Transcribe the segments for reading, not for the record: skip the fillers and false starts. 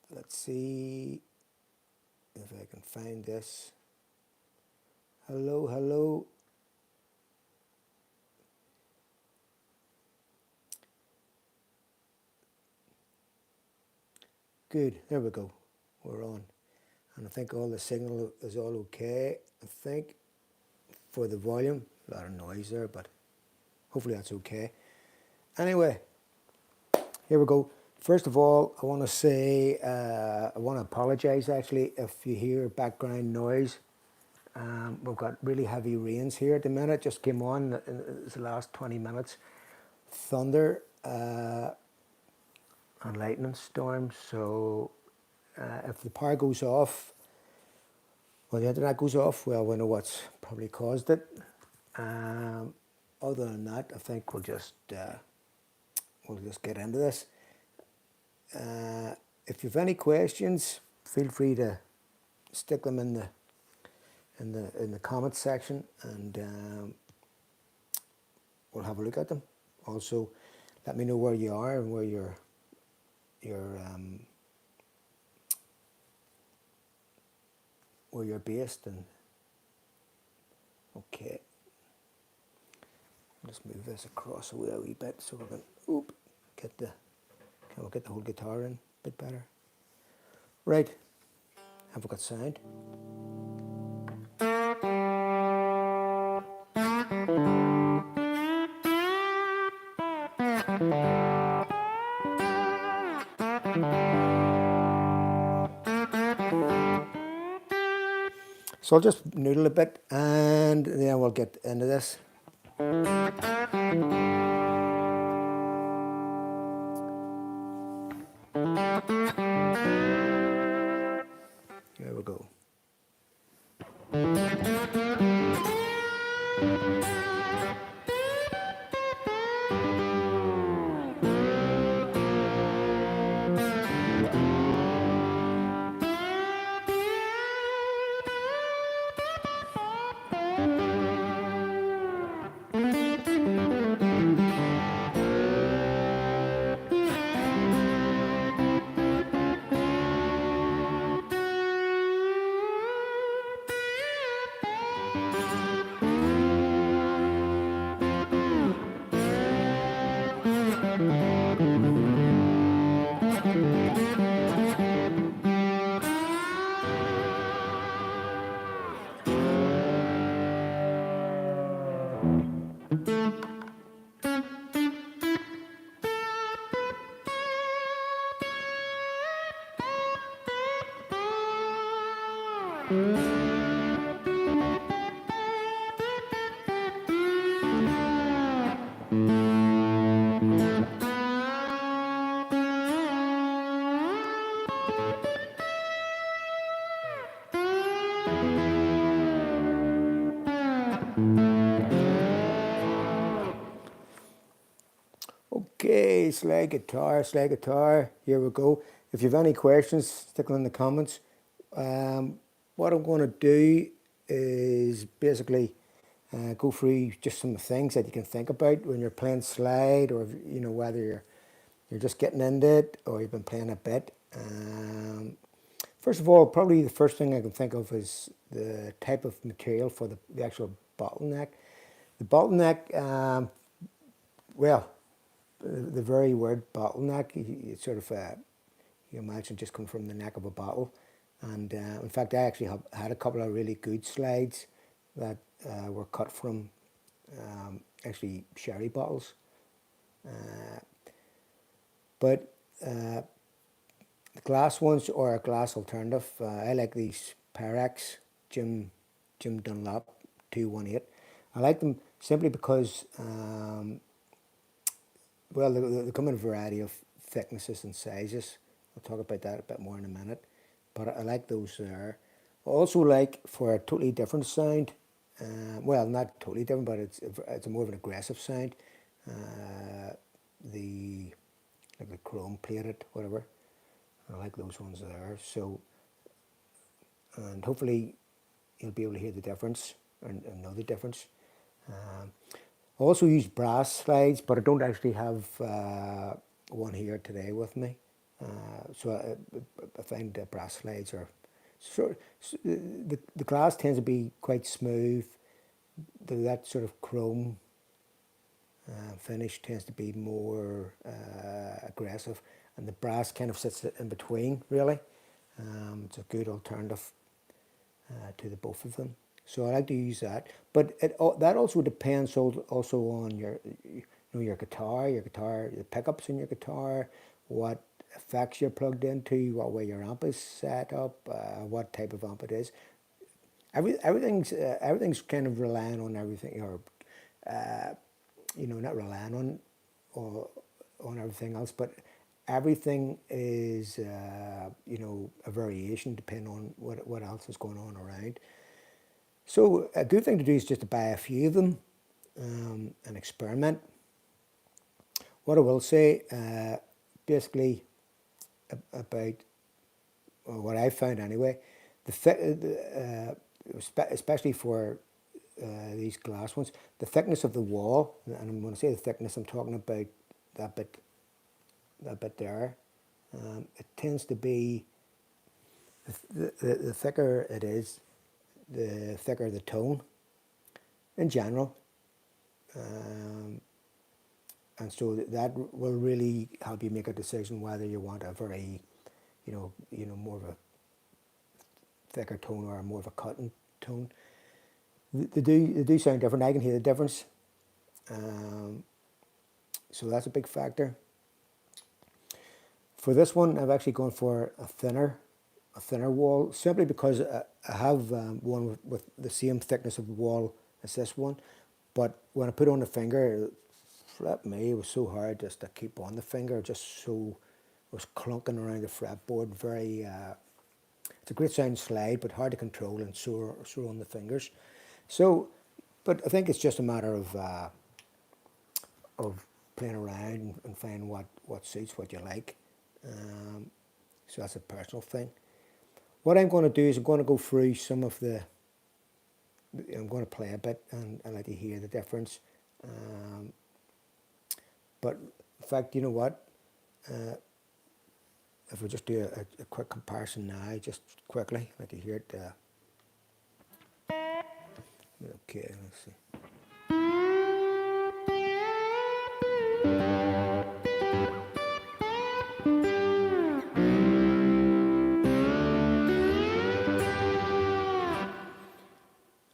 let's see if I can find this. Hello, hello. Good, there we go. We're on. And I think all the signal is all okay, I think, for the volume. A lot of noise there, but hopefully that's okay. Anyway, here we go. First of all, I want to say, I want to apologize actually if you hear background noise. We've got really heavy rains here at the minute, just came on in the last 20 minutes. Thunder and lightning storms, so if the power goes off, or the internet goes off, well, we know what's probably caused it. Other than that, I think we'll just get into this. If you have any questions, feel free to stick them in the comments section, and we'll have a look at them. Also, let me know where you are and where you're based. And okay, let's move this across away a wee bit so we can get the whole guitar in a bit better. Right, have we got sound? So I'll just noodle a bit and then we'll get into this. There we go. Okay, slide guitar, here we go. If you have any questions, stick them in the comments. What I'm going to do is basically go through just some things that you can think about when you're playing slide, or whether you're just getting into it or you've been playing a bit. First of all, probably the first thing I can think of is the type of material for the actual bottleneck. The bottleneck, well, the very word bottleneck, it's sort of, you imagine just come from the neck of a bottle. And in fact, I actually had a couple of really good slides that were cut from actually sherry bottles. But the glass ones, or a glass alternative, I like these Pyrex Jim Dunlop 218. I like them simply because well, they come in a variety of thicknesses and sizes. I'll talk about that a bit more in a minute. But I like those there. I also like, for a totally different sound, well, not totally different, but it's a more of an aggressive sound, the chrome plated, whatever. I like those ones there. So, and hopefully you'll be able to hear the difference and know the difference. I also use brass slides, but I don't actually have one here today with me. So I find the brass slides are the glass tends to be quite smooth. That sort of chrome finish tends to be more aggressive, and the brass kind of sits in between. Really, it's a good alternative to the both of them. So I like to use that, but that also depends also on your guitar, the pickups in your guitar, what effects you're plugged into, what way your amp is set up, what type of amp it is. Everything's kind of relying on everything, or not relying on everything else, but everything is a variation depending on what else is going on around. So a good thing to do is just to buy a few of them and experiment. What I will say, basically, about what I found anyway, especially for these glass ones, the thickness of the wall, and when I say the thickness, I'm talking about that bit there. It tends to be, the thicker it is, the thicker the tone in general, and so that will really help you make a decision whether you want a very, more of a thicker tone or more of a cutting tone. They do sound different. I can hear the difference, so that's a big factor. For this one, I've actually gone for a thinner wall, simply because I have one with the same thickness of wall as this one, but when I put on the finger, flip me, it was so hard just to keep on the finger, just so it was clunking around the fretboard. Very, it's a great sound slide, but hard to control and sore on the fingers. So, but I think it's just a matter of playing around and finding what suits, what you like. So that's a personal thing. What I'm going to do is I'm going to go through some of I'm going to play a bit and let you hear the difference. But in fact, you know what? If we just do a quick comparison now, just quickly, let you hear it. Okay, let's see.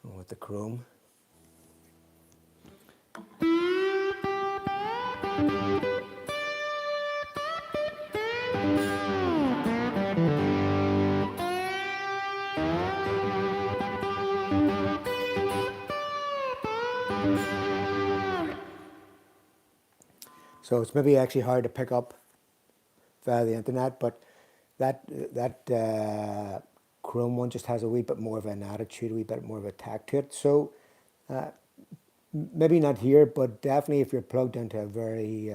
With the chrome. So it's maybe actually hard to pick up via the internet, but that chrome one just has a wee bit more of an attitude, a wee bit more of a tact to it. So maybe not here, but definitely if you're plugged into a very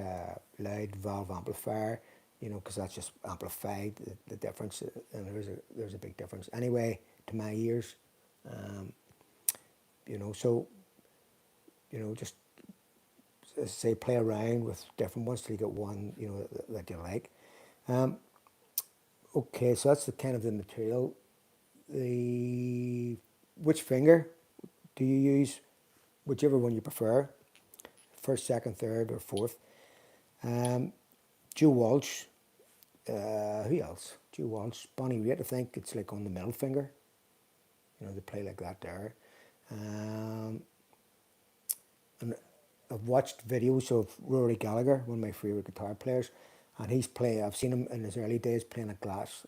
loud valve amplifier, because that's just amplified the difference, and there's a big difference anyway to my ears. So just say play around with different ones till you get one that you like. Okay, so that's the kind of the material. Which finger do you use? Whichever one you prefer, first, second, third, or fourth. Joe Walsh, who else? Joe Walsh, Bonnie Raitt, I think it's like on the middle finger. They play like that there. And I've watched videos of Rory Gallagher, one of my favourite guitar players, and I've seen him in his early days playing a glass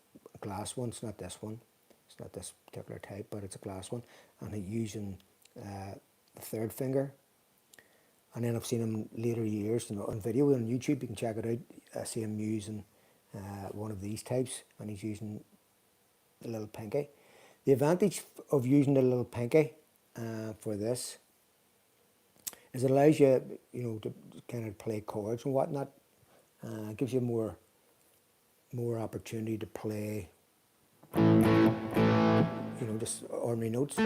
one. It's not this one. It's not this particular type, but it's a glass one, and he's using the third finger. And then I've seen him later years, on video on YouTube. You can check it out. I see him using one of these types, and he's using the little pinky. The advantage of using the little pinky for this is it allows you, to kind of play chords and whatnot. It gives you more opportunity to play, just ordinary notes.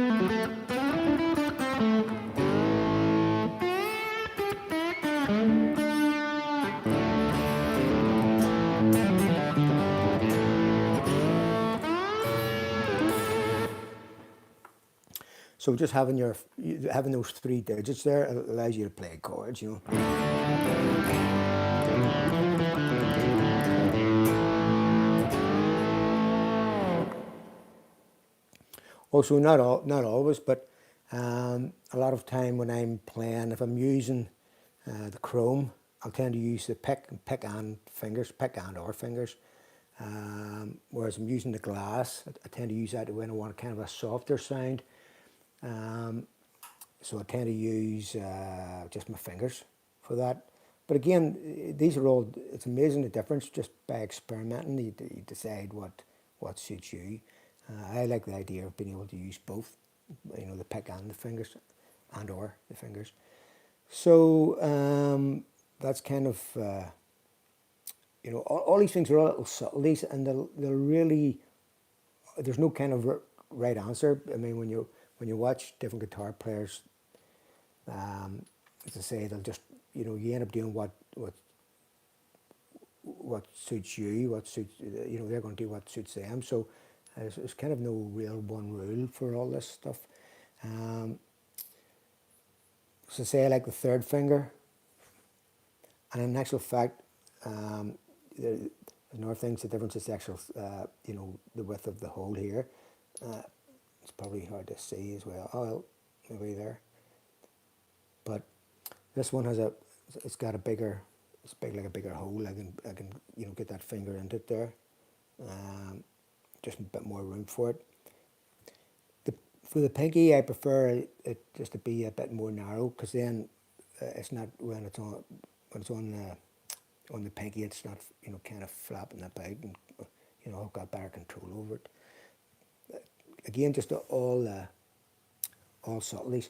So just having having those 3 digits there allows you to play chords, you know. Also, not always, but a lot of time when I'm playing, if I'm using the Chrome, I'll tend to use the pick and fingers, pick and or fingers. Whereas I'm using the glass, I tend to use that when I want kind of a softer sound. So I tend to use just my fingers for that. But again, these are all, it's amazing the difference just by experimenting. You decide what suits you. I like the idea of being able to use both, you know, the pick and the fingers, and or the fingers. So that's kind of, you know, all these things are all little subtleties, and they'll really, there's no kind of right answer. I mean, when you watch different guitar players, as I say, they'll just, you know, you end up doing what suits you, what suits, you know, they're going to do what suits them. So there's kind of no real one rule for all this stuff. So say I like the third finger, and in actual fact, there's another thing, the difference is the actual, you know, the width of the hole here. It's probably hard to see as well. Oh, well, maybe there. But this one has it's got a bigger, it's big like a bigger hole. I can, you know, get that finger into it there. Just a bit more room for it. For the pinky, I prefer it just to be a bit more narrow, because then it's not, when it's on the pinky, it's not, you know, kind of flapping about, and you know, I've got better control over it. Again, just all subtleties.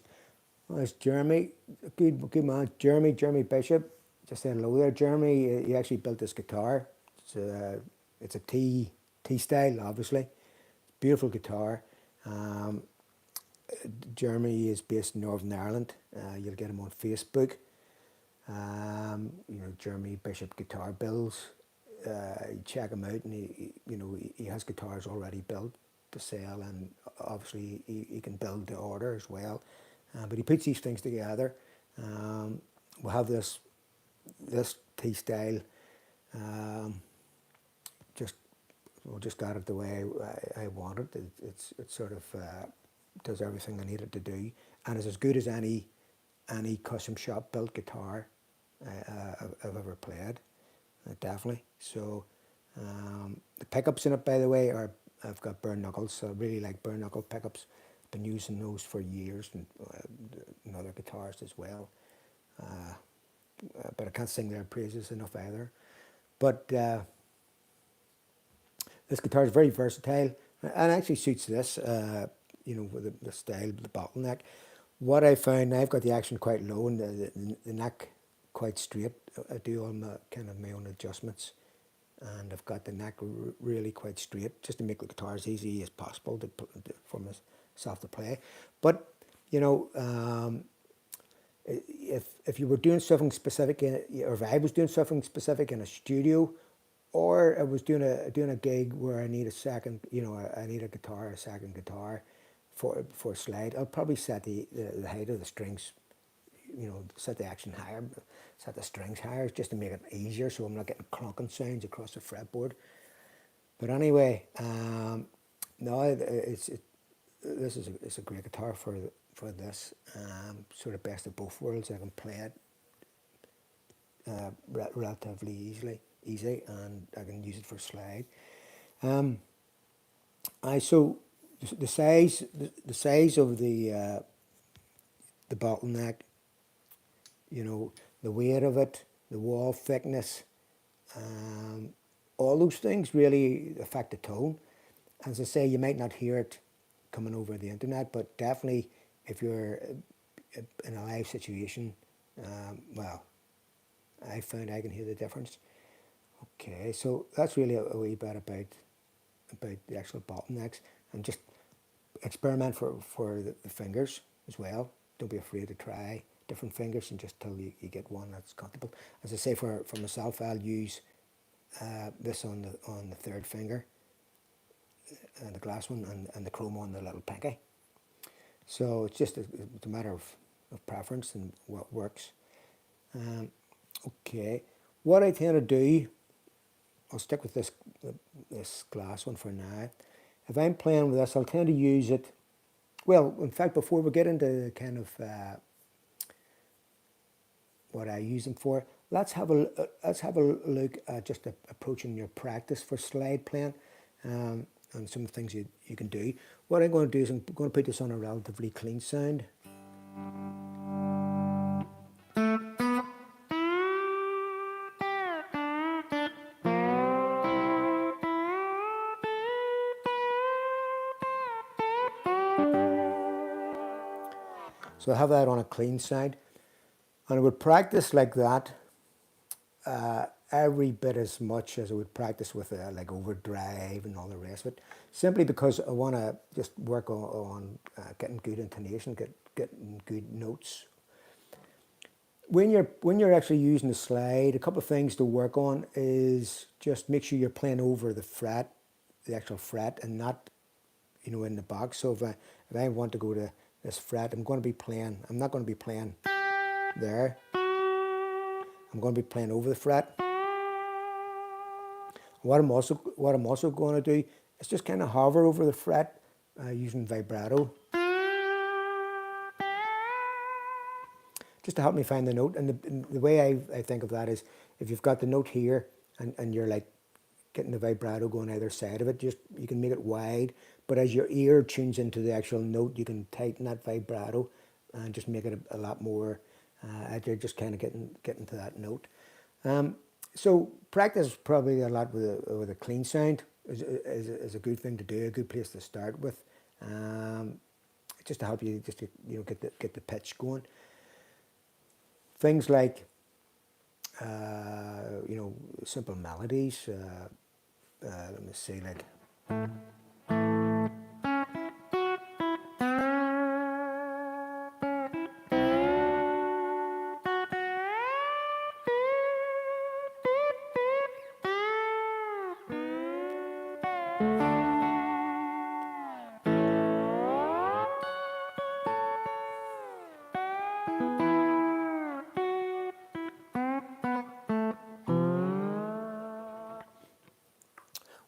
Well, there's Jeremy, good man, Jeremy Bishop. Just saying hello there, Jeremy. He actually built this guitar. It's a T style, obviously. Beautiful guitar. Jeremy is based in Northern Ireland. You'll get him on Facebook. You know, Jeremy Bishop Guitar Builds. You check him out, and he has guitars already built to sell, and obviously he can build to order as well. But he puts these things together. We'll have this T style. Just got it the way I want it. It's sort of does everything I need it to do, and is as good as any custom shop built guitar I've ever played, definitely. So the pickups in it, by the way, I've got bare knuckles. So I really like bare knuckle pickups. Been using those for years, and other guitars as well. But I can't sing their praises enough either. But this guitar is very versatile, and actually suits this. You know, with the style, the bottleneck. What I found, I've got the action quite low and the neck quite straight. I do all my own adjustments, and I've got the neck really quite straight, just to make the guitar as easy as possible for myself to play. But you know, if you were doing something specific, or if I was doing something specific in a studio, or I was doing a gig where I need a second, you know, I need a second guitar for a slide, I'll probably set the height of the strings, you know, set the action higher, set the strings higher, just to make it easier, so I'm not getting clunking sounds across the fretboard. But anyway, no, this is a great guitar for this, sort of best of both worlds. I can play it relatively easy, and I can use it for slide. So the size of the bottleneck, you know, the weight of it, the wall thickness, all those things really affect the tone. As I say, you might not hear it coming over the internet, but definitely if you're in a live situation, well, I found I can hear the difference. Okay, so that's really a wee bit about the actual bottlenecks, and just experiment for the fingers as well. Don't be afraid to try different fingers, and just till you get one that's comfortable. As I say, for myself, I'll use this on the third finger, and the glass one, and the chrome on the little pinky. So it's just it's a matter of preference and what works. Okay, what I tend to do, I'll stick with this glass one for now. If I'm playing with this, I'll tend to use it. Well, in fact, before we get into kind of what I use them for, let's have a look at just approaching your practice for slide playing, and some things you can do. What I'm going to do is I'm going to put this on a relatively clean sound. So I have that on a clean sound, and I would practice like that every bit as much as I would practice with like overdrive and all the rest of it, simply because I want to just work on getting good intonation, getting good notes. When you're actually using the slide, a couple of things to work on is just make sure you're playing over the fret, the actual fret, and not in the box. So if I want to go to this fret, I'm going to be playing. I'm not going to be playing there. I'm going to be playing over the fret. What I'm also going to do is just kind of hover over the fret using vibrato, just to help me find the note. And the way I think of that is, if you've got the note here and you're like getting the vibrato going either side of it, you can make it wide, but as your ear tunes into the actual note, you can tighten that vibrato and just make it a lot more as you're just kind of getting to that note. So practice probably a lot with a clean sound is a good thing to do, a good place to start with, just to help you just to get the pitch going. Things like simple melodies. Let me see, like.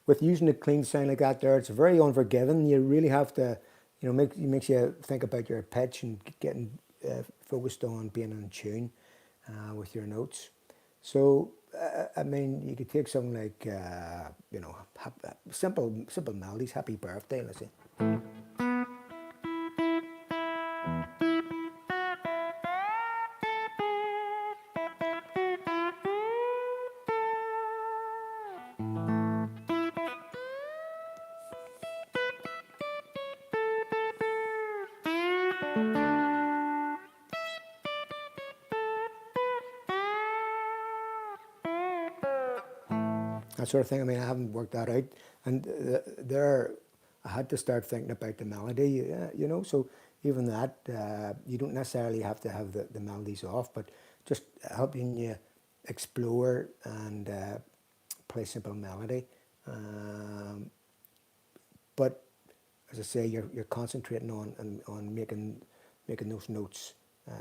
With using a clean sound like that there, it's very unforgiving. You really have to, makes you think about your pitch and getting focused on being in tune with your notes. So, I mean, you could take something like, simple melodies, Happy Birthday, let's say. That sort of thing. I mean, I haven't worked that out, and I had to start thinking about the melody, so even that, you don't necessarily have to have the melodies off, but just helping you explore and play simple melody. But as I say, you're concentrating on making those notes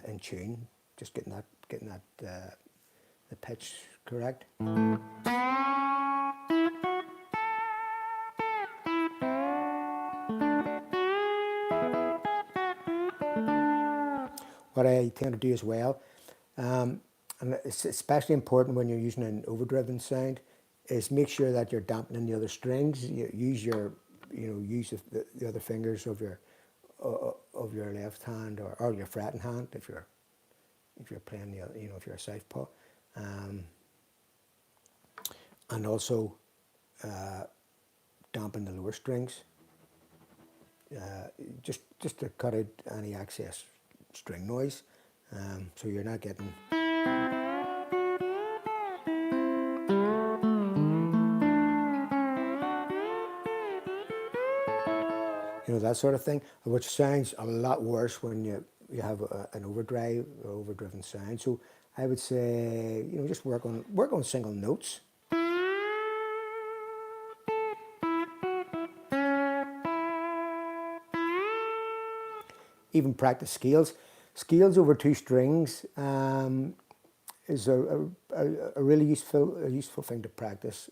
in tune, just getting that the pitch correct. What I tend to do as well, and it's especially important when you're using an overdriven sound, is make sure that you're dampening the other strings. You use the other fingers of your left hand or your fretting hand if you're playing if you're a southpaw, and also dampen the lower strings, just to cut out any excess string noise, so you're not getting that sort of thing, which sounds a lot worse when you have an overdrive or overdriven sound. So I would say just work on single notes. even practice scales. Scales over two strings is a really useful thing to practice.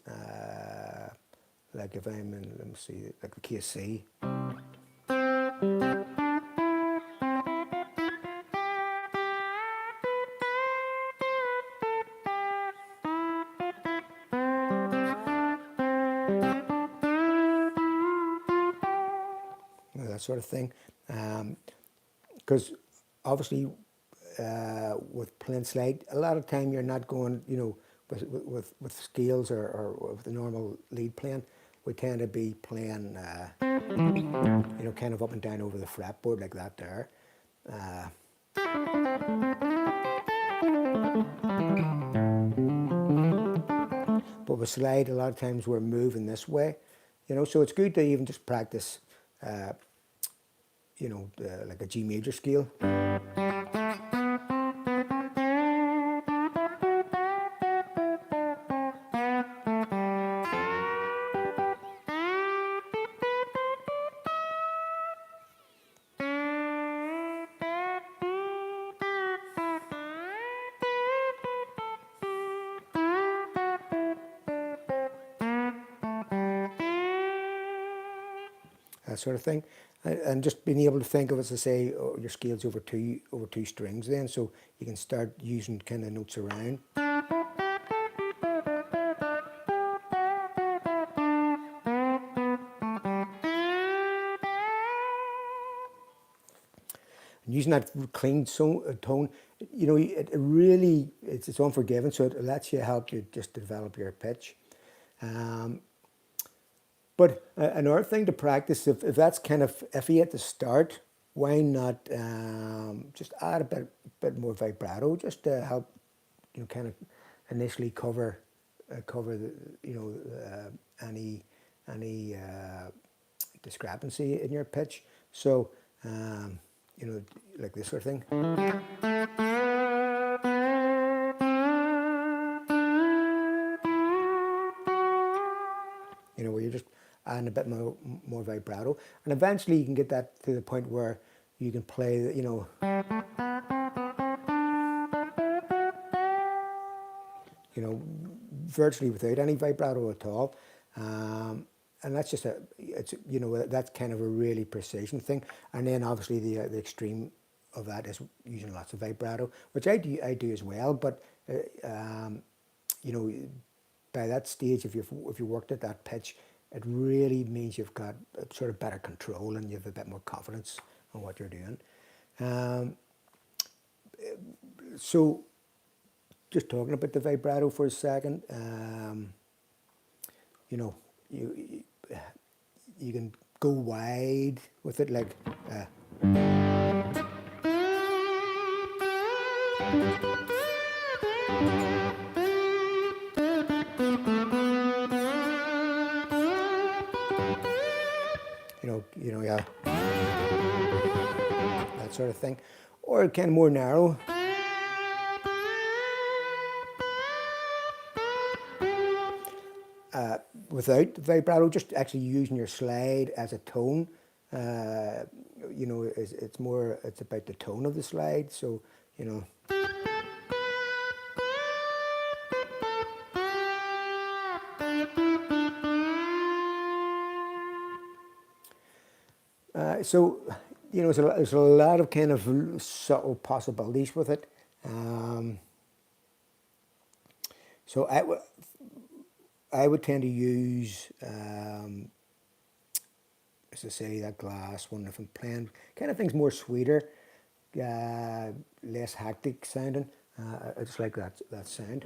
Like if I'm in, let me see, like the key of C. That sort of thing. Because obviously with playing slide, a lot of time you're not going, you know, with scales or with the normal lead playing. We tend to be playing, you know, kind of up and down over the fretboard like that there. But with slide, a lot of times we're moving this way, you know, so it's good to even just practice, you know, like a G major scale. That sort of thing, and just being able to think of, as I say, your scales over two strings. Then, so you can start using kind of notes around. And using that clean tone, you know, it really it's unforgiving. So it lets you help you just develop your pitch. But another thing to practice, if that's kind of iffy at the start, why not just add a bit more vibrato, just to help, you know, kind of initially cover the, you know, any discrepancy in your pitch. So you know, like this sort of thing. You know, where you're just adding a bit more vibrato, and eventually you can get that to the point where you can play, you know, virtually without any vibrato at all. And that's just it's, you know, that's kind of a really precision thing. And then obviously the extreme of that is using lots of vibrato, which I do as well. But you know, by that stage, if you worked at that pitch, it really means you've got sort of better control and you have a bit more confidence on what you're doing. So just talking about the vibrato for a second, you know, you can go wide with it, like yeah, that sort of thing, or kind of more narrow. Without vibrato, just actually using your slide as a tone. You know, it's about the tone of the slide. So, you know. So, you know, there's a lot of kind of subtle possibilities with it. So I would tend to use, as I say, that glass one if I'm playing kind of things more sweeter, less hectic sounding. I just like that sound.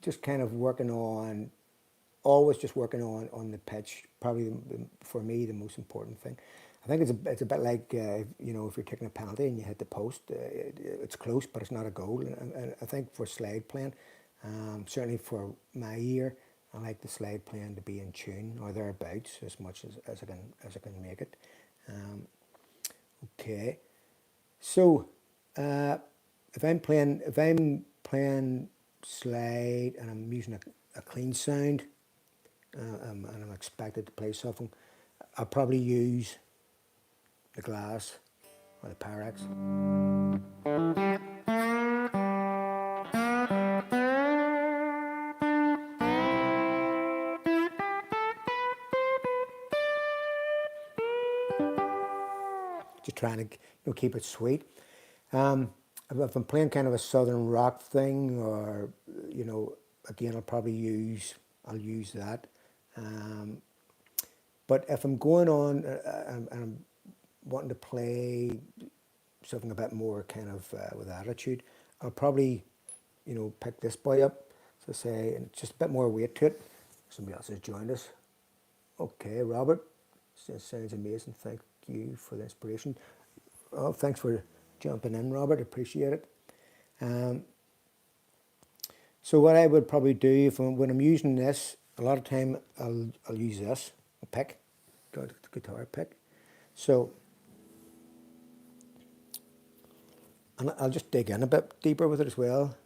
Just kind of always just working on the pitch, probably for me the most important thing. I think it's a bit like you know, if you're taking a penalty and you hit the post, it's close, but it's not a goal. And I think for slide playing, certainly for my ear, I like the slide playing to be in tune or thereabouts as much as I can make it. Okay, so if I'm playing slide and I'm using a clean sound, and I'm expected to play something, I'll probably use the glass or the Pyrex. Just trying to, you know, keep it sweet. If I'm playing kind of a southern rock thing, or you know, again, I'll use that. But if I'm going on and I'm wanting to play something a bit more kind of with attitude, I'll probably, you know, pick this boy up, so say, and just a bit more weight to it. Somebody else has joined us. Okay, Robert, sounds amazing. Thank you for the inspiration. Oh, thanks for jumping in, Robert. Appreciate it. So what I would probably do when I'm using this, a lot of time I'll use this, a pick, guitar pick. So, and I'll just dig in a bit deeper with it as well.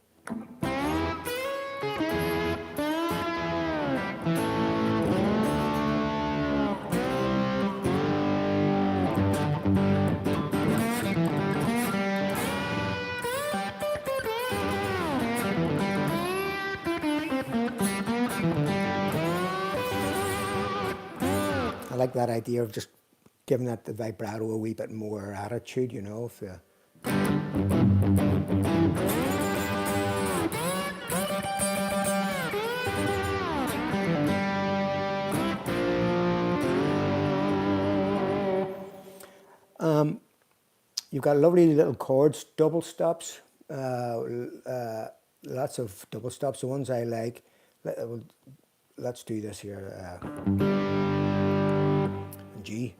I like that idea of just giving that the vibrato a wee bit more attitude, you know. You've got lovely little chords, double stops, lots of double stops. The ones I like, let's do this here. G.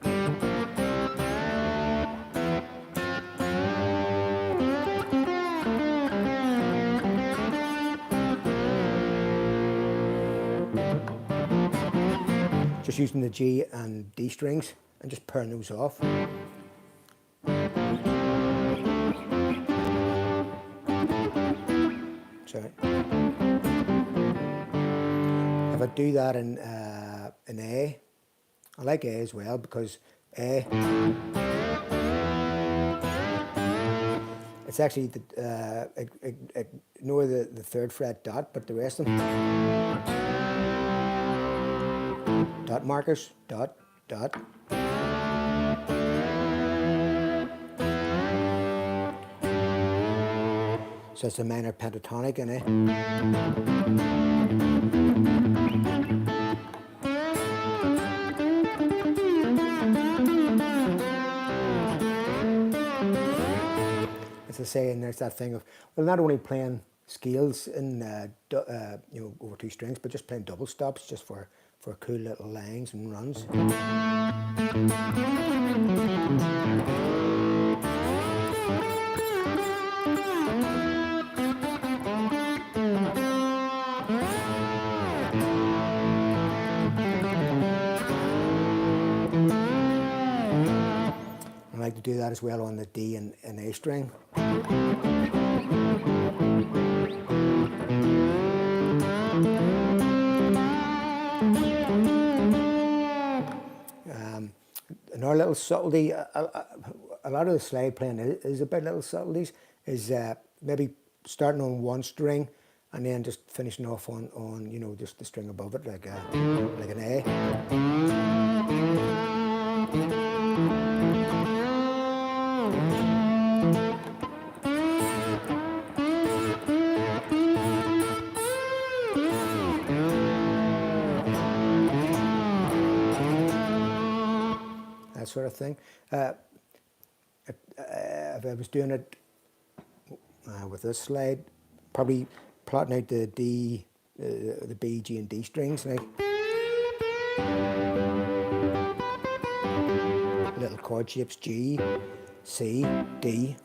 Just using the G and D strings and just pairing those off. Sorry. If I do that in A, I like A as well, because A, it's actually ignore the third fret dot, but the rest of them, dot markers, dot, dot. So it's a minor pentatonic in A. As I say, and there's that thing of, well, not only playing scales in you know, over two strings, but just playing double stops just for cool little lines and runs. I like to do that as well on the D and A string. Another little subtlety, a lot of the slide playing is about little subtleties, is maybe starting on one string and then just finishing off on you know, just the string above it, like an A. That sort of thing. If I was doing it with this slide, probably plotting out the D, the B, G, and D strings, like little chord shapes: G, C, D.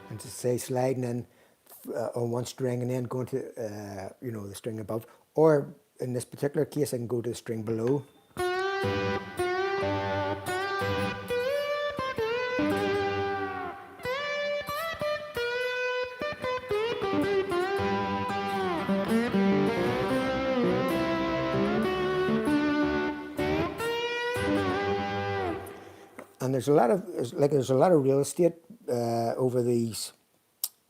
And to say sliding in on one string and then going to the string above, or in this particular case I can go to the string below. And there's a lot of real estate over these,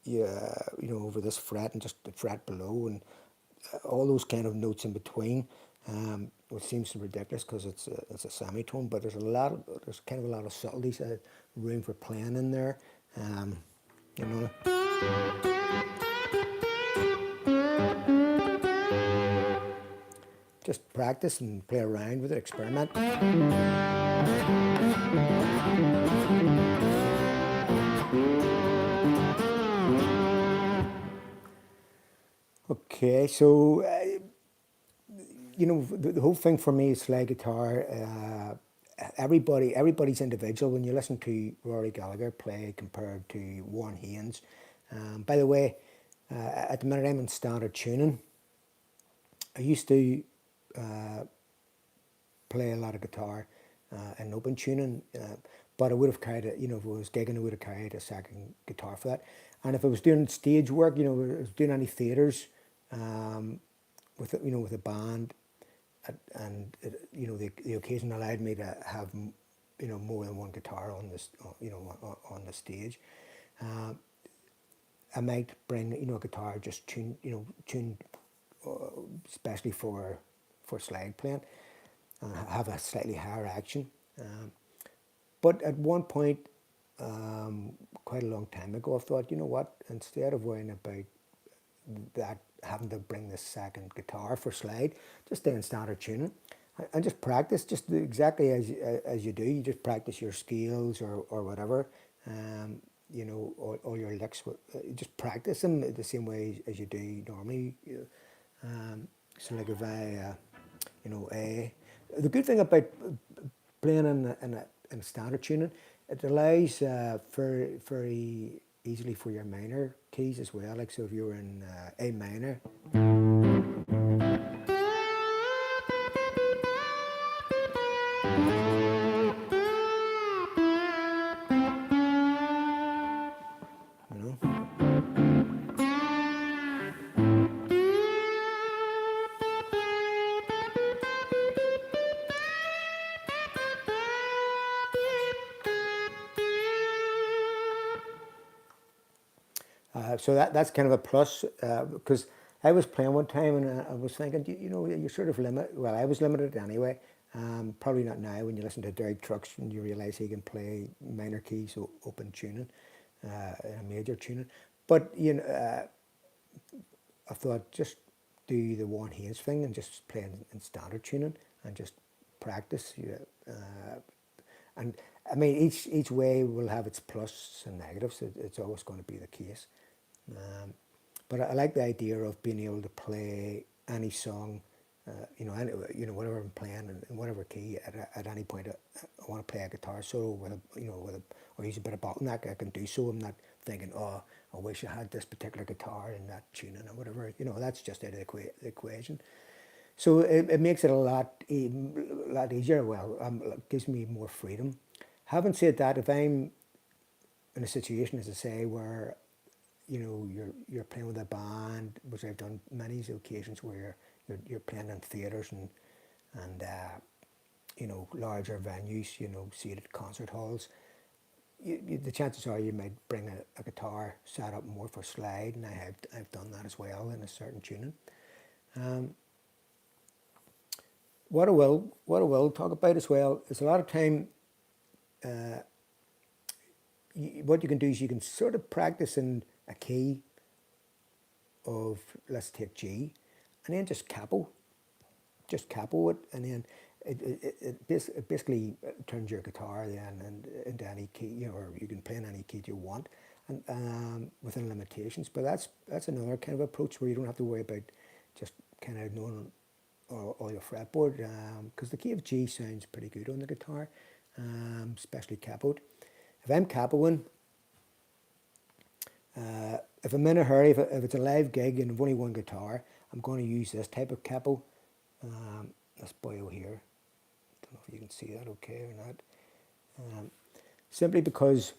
over this fret and just the fret below, and all those kind of notes in between. Which seems ridiculous because it's a semitone, but there's kind of a lot of subtleties, room for playing in there. You know. Just practice and play around with it, experiment. Okay, so the whole thing for me is slide guitar. Everybody's individual. When you listen to Rory Gallagher play compared to Warren Haynes, by the way, at the minute I'm in standard tuning. I used to play a lot of guitar in open tuning, but I would have carried it. If I was gigging, I would have carried a second guitar for that. And if I was doing stage work, I was doing any theatres with a band, and the occasion allowed me to have more than one guitar on this on the stage. I might bring a guitar just tuned especially for slide playing, have a slightly higher action. But at one point, quite a long time ago, I thought, you know what, instead of worrying about that, having to bring this second guitar for slide, just stay in standard tuning and just practice, just exactly as you do. You just practice your scales or whatever, all your licks. Just practice them the same way as you do normally. So like if I, A. The good thing about playing in standard tuning, it allows very, very easily for your minor keys as well. Like, so if you're in A minor, you know. So that's kind of a plus, because I was playing one time and I was thinking, you're sort of limited. Well, I was limited anyway. Probably not now when you listen to Derek Trucks and you realise he can play minor keys, so open tuning, in a major tuning. But I thought just do the Warren Haynes thing and just play in standard tuning and just practice. And I mean, each way will have its plus and negatives. It's always going to be the case. But I like the idea of being able to play any song, whatever I'm playing in whatever key at any point. I want to play a guitar solo or use a bit of bottleneck. I can do so. I'm not thinking, oh, I wish I had this particular guitar in that tuning or whatever. That's just out of the equation. So it makes it a lot easier. Well, it gives me more freedom. Having said that, if I'm in a situation, as I say, where you're playing with a band, which I've done many occasions, where you're playing in theatres and larger venues, seated concert halls, the chances are you might bring a guitar set up more for slide, and I've done that as well in a certain tuning. What I will talk about as well is a lot of time. What you can do is you can sort of practice in a key of, let's take G, and then just capo it, and then it basically turns your guitar then and into any key, or you can play in any key you want, and within limitations. But that's another kind of approach where you don't have to worry about just kind of knowing or your fretboard, because the key of G sounds pretty good on the guitar, especially capoed. If I'm capoing, if I'm in a hurry, if it's a live gig and I've only one guitar, I'm going to use this type of capo. This boyo here. Don't know if you can see that okay or not. Simply because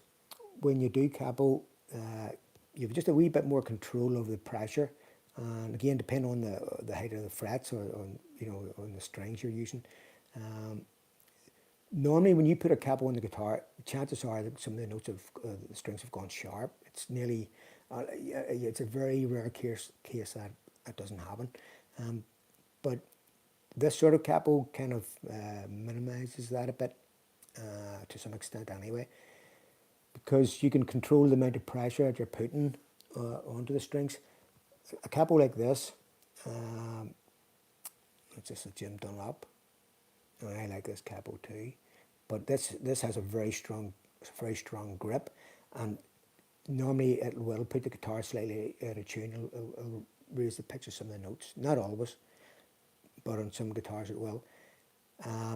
when you do capo, you have just a wee bit more control over the pressure, and again, depending on the height of the frets or on on the strings you're using. Normally, when you put a capo on the guitar, chances are that some of the notes of the strings have gone sharp. It's nearly, it's a very rare case that it doesn't happen. But this sort of capo kind of minimizes that a bit, to some extent anyway, because you can control the amount of pressure that you're putting onto the strings. A capo like this, it's just a Jim Dunlop, and I like this capo too, but this has a very strong grip, and normally it will put the guitar slightly out of tune. It'll raise the pitch of some of the notes, not always, but on some guitars it will,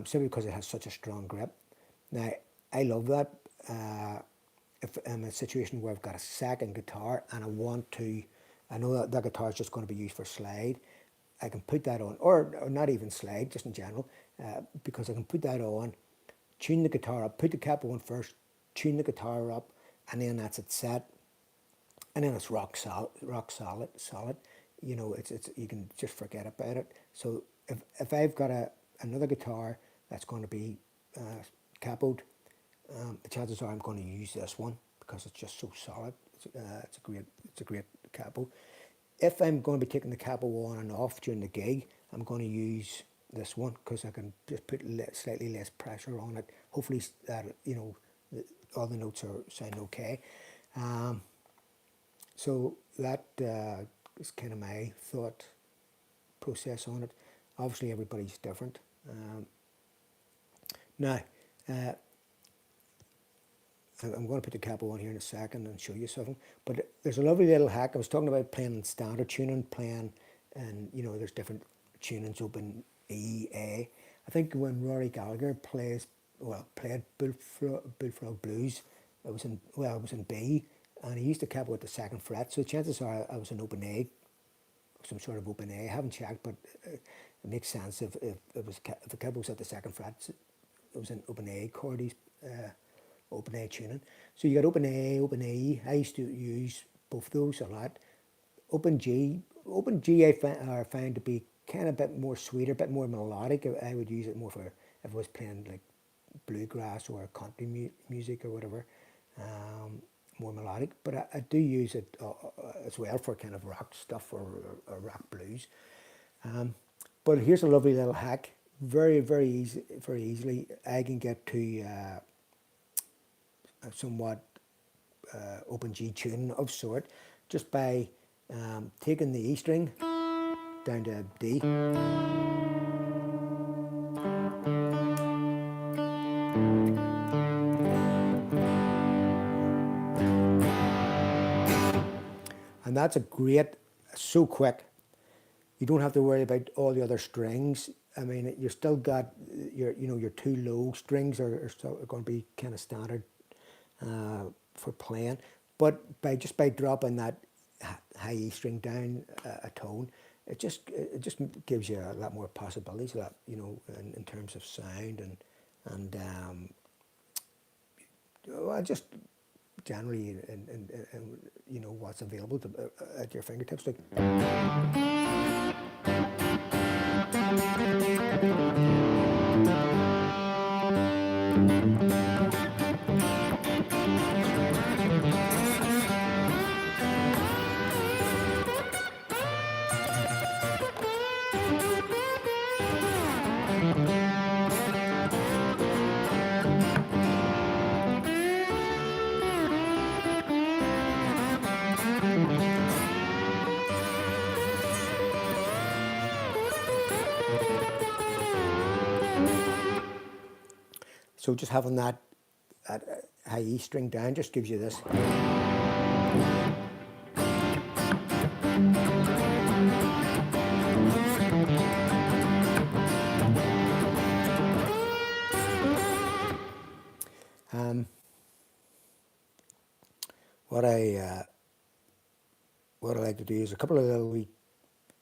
simply because it has such a strong grip. Now, I love that. If I'm in a situation where I've got a second guitar and I know that guitar is just going to be used for slide, I can put that on, or not even slide, just in general, because I can put that on, tune the guitar up, put the capo on first, tune the guitar up, and then that's it set, and then it's rock solid. You know, it's you can just forget about it. So if I've got another guitar that's going to be capoed, the chances are I'm going to use this one because it's just so solid. It's a great capo. If I'm going to be taking the capo on and off during the gig, I'm going to use this one because I can just put slightly less pressure on it. Hopefully that all the notes sound okay. So that is kind of my thought process on it. Obviously everybody's different. Now, I'm going to put the capo on here in a second and show you something. But there's a lovely little hack. I was talking about playing in standard tuning, and there's different tunings, open E, A. I think when Rory Gallagher played Bullfrog Blues, it was in B, and he used the capo at the second fret. So chances are I was an open A, some sort of open A. I haven't checked, but it makes sense if the capo was at the second fret. It was an open A chord. Open A tuning. So you got open A, open E. I used to use both those a lot. Open G I find to be kind of a bit more sweeter, a bit more melodic. I would use it more for if I was playing like bluegrass or country music or whatever, more melodic. But I do use it as well for kind of rock stuff or rock blues. But here's a lovely little hack. Very easily I can get to a somewhat open G tune of sort just by taking the E string down to D, and that's so quick. You don't have to worry about all the other strings. I mean, you still got your two low strings are still going to be kind of standard for playing, but by dropping that high E string down a tone, it just gives you a lot more possibilities, in terms of sound and just generally in what's available at your fingertips. Like. So just having that high E string down just gives you this. what I like to do is a couple of little wee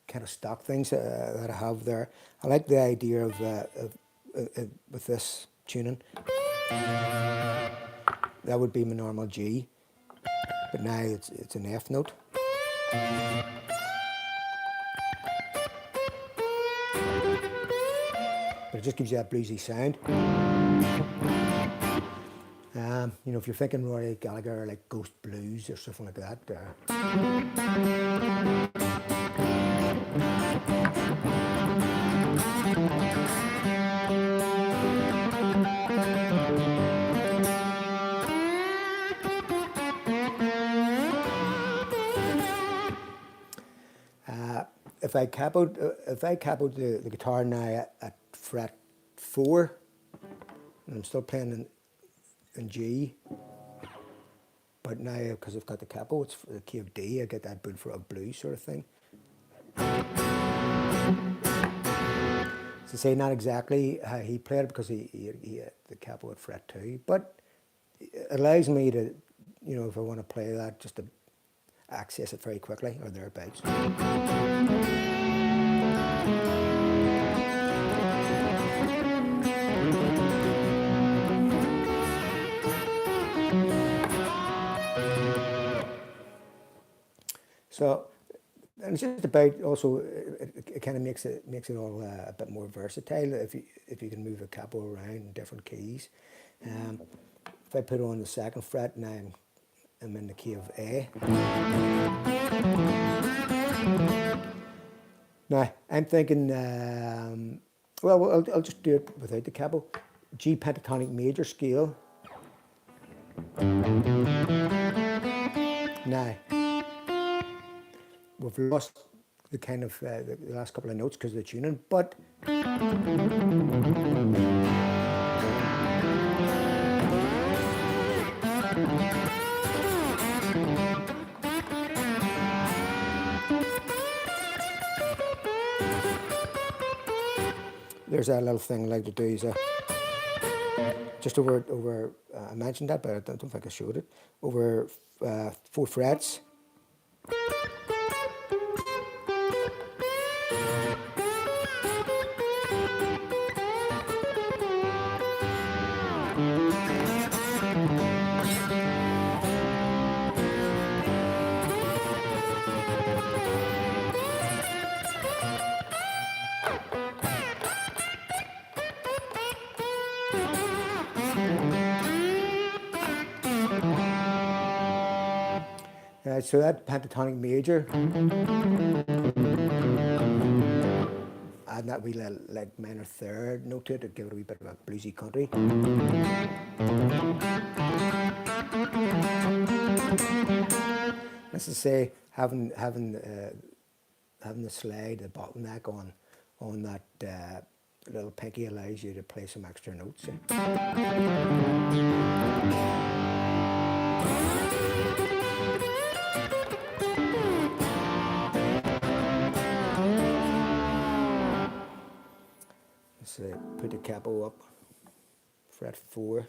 kind of stock things that I have there. I like the idea of with this tuning, that would be my normal G, but now it's an F note. But it just gives you that bluesy sound. You know, if you're thinking Rory Gallagher, like Ghost Blues or something like that. If I capoed the guitar now at fret 4, and I'm still playing in G, but now because I've got the capo, it's the key of D. I get that Bullfrog blues sort of thing. To say not exactly how he played it because he had the capo at fret 2, but it allows me to, you know, if I want to play that, just to access it very quickly or thereabouts. So, and it's just about also it kind of makes it all a bit more versatile if you can move a capo around in different keys. If I put on the 2nd fret, now I'm in the key of A. Now I'm thinking, well, I'll just do it without the capo. G pentatonic major scale. Now we've lost the kind of the last couple of notes because of the tuning, but there's that little thing I like to do is just over I mentioned that, but I don't think I showed it, over 4 frets. So that pentatonic major, add that wee little like minor 3rd note to it to give it a wee bit of a bluesy country. Let's just say having the slide, the bottleneck on that little pinky allows you to play some extra notes. Let's put the capo up, fret 4.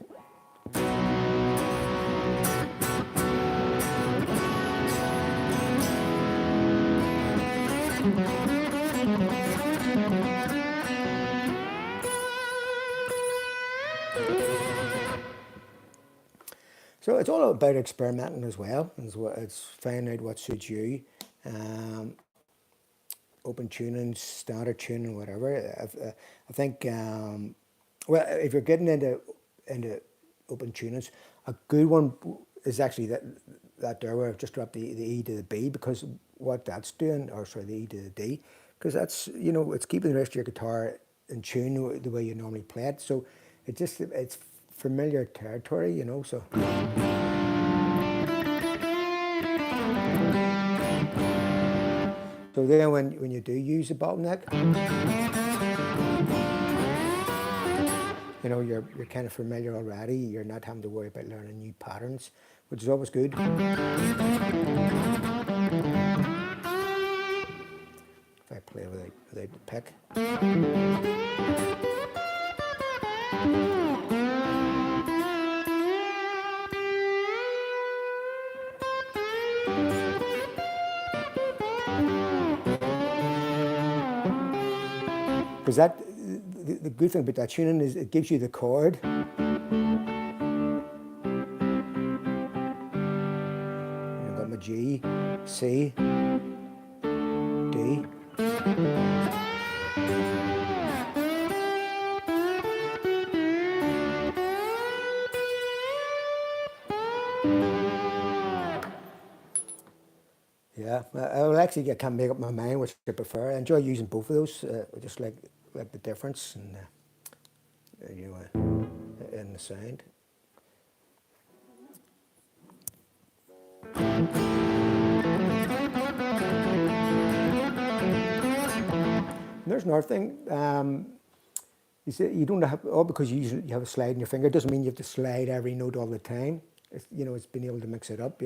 So it's all about experimenting as well. It's finding out what suits you. Open tuning, standard tuning, whatever. I think, well, if you're getting into open tunings, a good one is actually that there where I've just dropped the E to the B, because what that's doing, or sorry, the E to the D, because that's, you know, it's keeping the rest of your guitar in tune the way you normally play it. So it's familiar territory, you know. So. So then when you do use a bottleneck, you know, you're kind of familiar already. You're not having to worry about learning new patterns, which is always good. If I play without the pick. because that the good thing about that tuning is it gives you the chord. I've got my G, C, D. Yeah, I will actually, I can't make up my mind which I prefer. I enjoy using both of those. I just like the difference and in the sound. And there's another thing. You see, you don't have all because you have a slide in your finger. It doesn't mean you have to slide every note all the time. It's, it's being able to mix it up.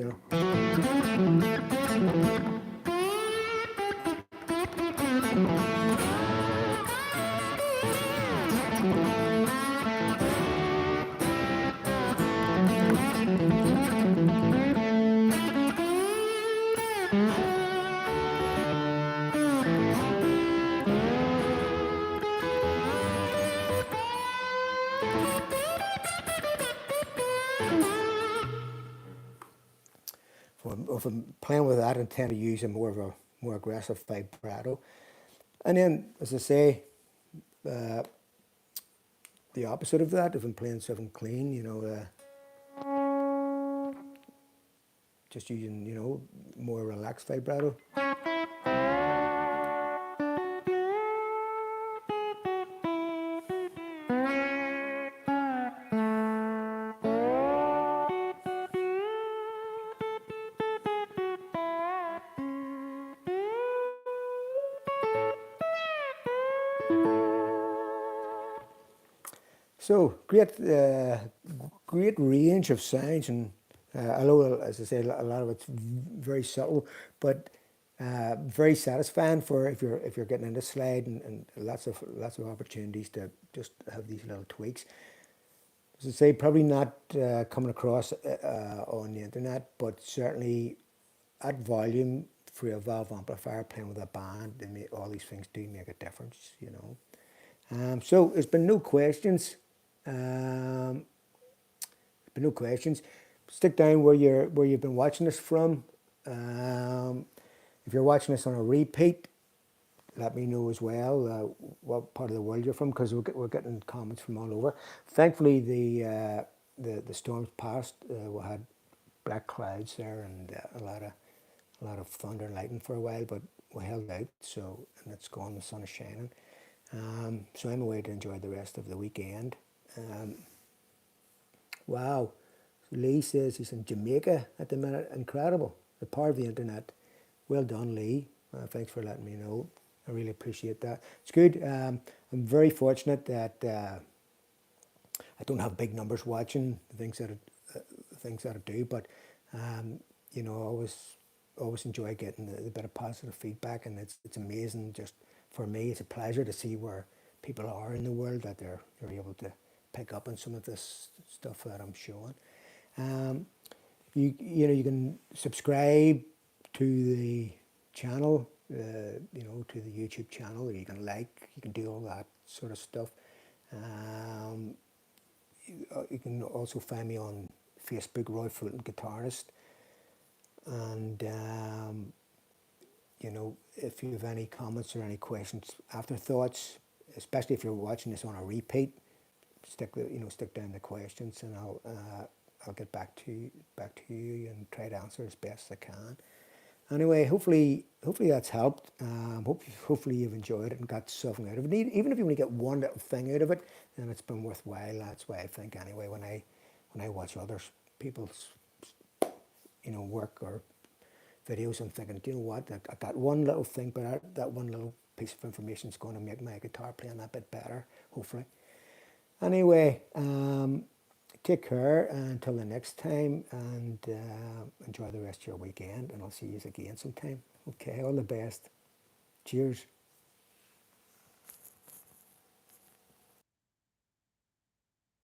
If I'm playing with that, I tend to use a more aggressive vibrato. And then, as I say, the opposite of that, if I'm playing something clean, just using, more relaxed vibrato. So great range of sounds, and although, as I say, a lot of it's very subtle, but very satisfying for if you're getting into slide, and lots of opportunities to just have these little tweaks. As I say, probably not coming across on the internet, but certainly at volume through a valve amplifier playing with a band, all these things do make a difference. So there's been no questions. But no questions. Stick down where you've been watching this from. If you're watching this on a repeat, let me know as well what part of the world you're from, because we're getting comments from all over. Thankfully, the storms passed. We had black clouds there and a lot of thunder and lightning for a while, but we held out. So, and it's gone. The sun is shining. So I'm away to enjoy the rest of the weekend. Wow. Lee says he's in Jamaica at the minute. Incredible. The power of the internet. Well done, Lee. Thanks for letting me know. I really appreciate that. It's good. I'm very fortunate that I don't have big numbers watching the things that I do, but I always enjoy getting the bit of positive feedback, and it's amazing. Just for me, it's a pleasure to see where people are in the world, that they're able to pick up on some of this stuff that I'm showing. You can subscribe to the channel, to the YouTube channel, or you can do all that sort of stuff. You can also find me on Facebook, Roy Fulton Guitarist, and if you have any comments or any questions, afterthoughts, especially if you're watching this on a repeat, stick down the questions, and I'll get back to you and try to answer as best I can. Anyway, hopefully that's helped. Hopefully you've enjoyed it and got something out of it. Even if you only get one little thing out of it, then it's been worthwhile. That's why I think anyway. When I watch other people's work or videos, I'm thinking, do you know what? I got one little thing, but that one little piece of information is going to make my guitar playing that bit better, hopefully. Anyway, take care until the next time, and enjoy the rest of your weekend, and I'll see you again sometime. Okay, all the best. Cheers.